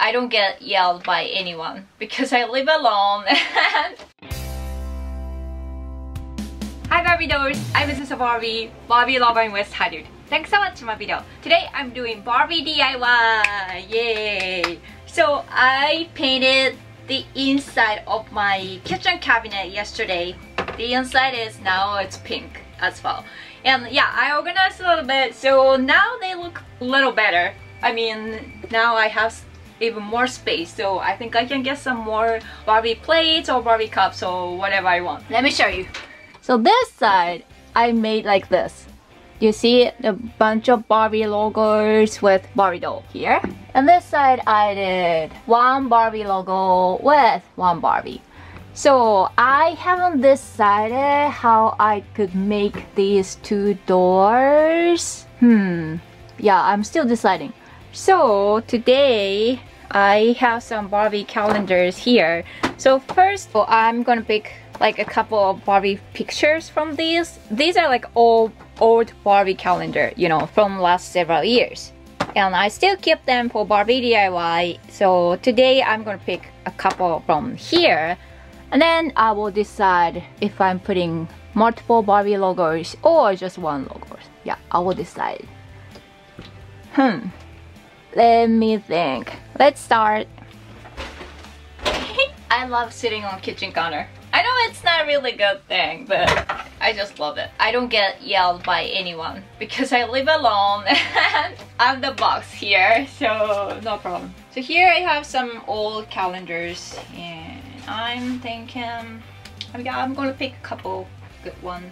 I don't get yelled by anyone because I live alone. Hi Barbie dolls, I'm Azusa Barbie, Barbie lover in West Hollywood. Thanks so much for my video. Today I'm doing Barbie DIY. Yay! So I painted the inside of my kitchen cabinet yesterday. The inside is now it's pink as well. And yeah, I organized a little bit, so now they look a little better. I mean, now I have even more space, so I think I can get some more Barbie plates or Barbie cups or whatever I want. Let me show you. So this side I made like this. You see a bunch of Barbie logos with Barbie doll here. And this side I did one Barbie logo with one Barbie. So I haven't decided how I could make these two doors. Yeah, I'm still deciding. So today I have some Barbie calendars here. So first I'm gonna pick like a couple of Barbie pictures from these. These are like old Barbie calendar, you know, from last several years. And I still keep them for Barbie DIY. So today I'm gonna pick a couple from here. And then I will decide if I'm putting multiple Barbie logos or just one logo. Yeah, I will decide. Let me think. Let's start. I love sitting on kitchen counter. I know it's not a really good thing, but I just love it. I don't get yelled by anyone because I live alone and I'm the boss here, so no problem. So here I have some old calendars and I'm thinking, I'm gonna pick a couple good ones.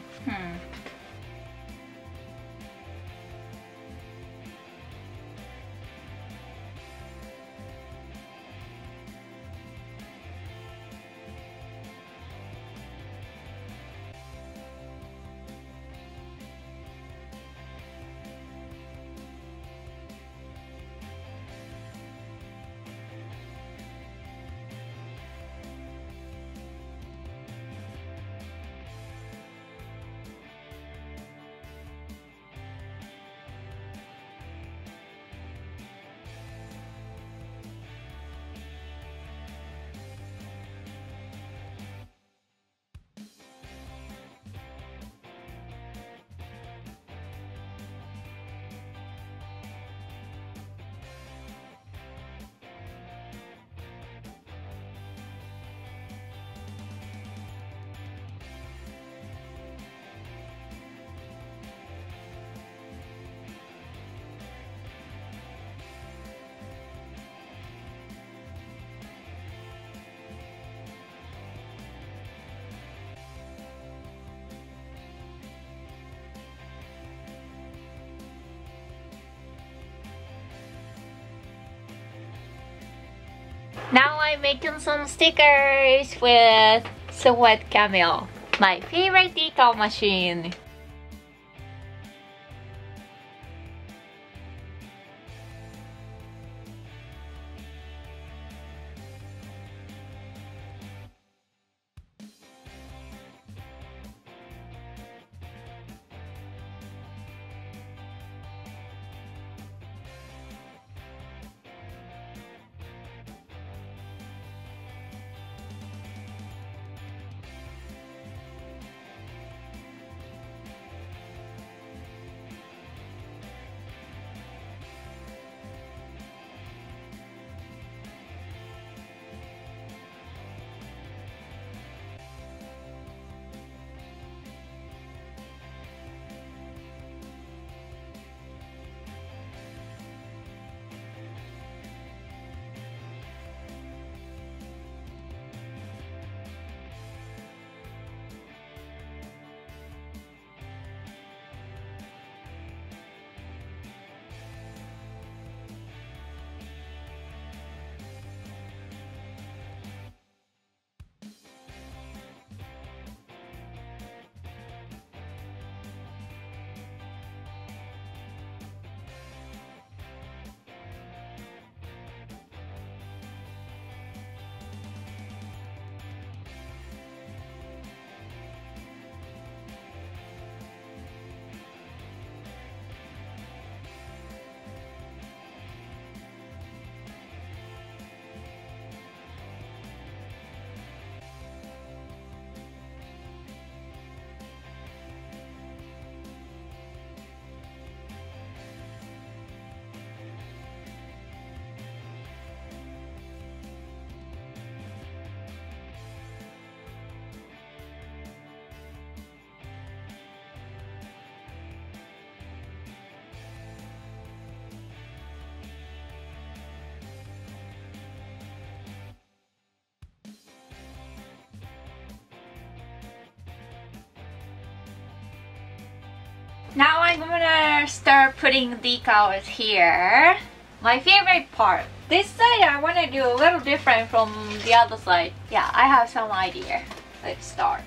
Now I'm making some stickers with Sweat Camel, my favorite decal machine. Now I'm gonna start putting decals here. My favorite part. This side I want to do a little different from the other side. Yeah, I have some idea. Let's start.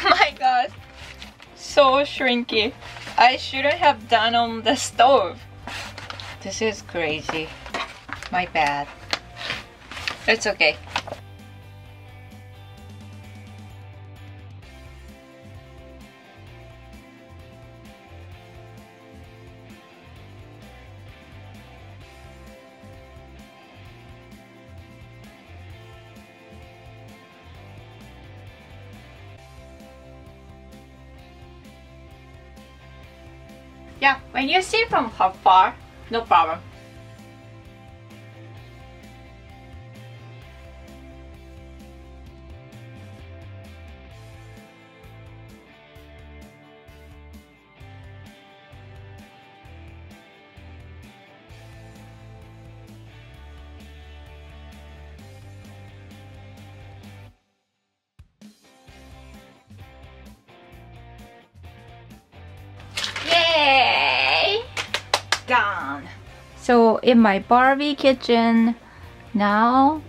My god, so shrinky. I shouldn't have done on the stove. This is crazy. My bad. It's okay. Yeah, when you see from far, no problem. Yay! Done. So in my Barbie kitchen now,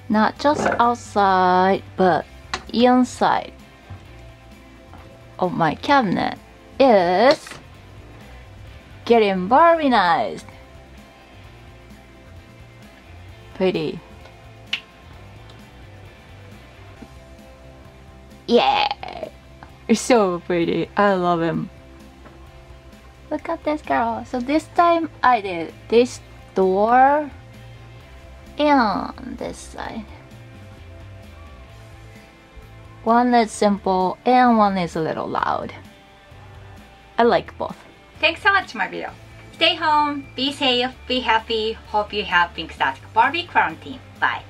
not just outside but inside of my cabinet is getting Barbie-nized. Pretty. Yeah! It's so pretty. I love him. Look at this girl. So this time I did this door and this side. One is simple and one is a little loud. I like both. Thanks so much for my video. Stay home, be safe, be happy. Hope you have fantastic Barbie quarantine. Bye.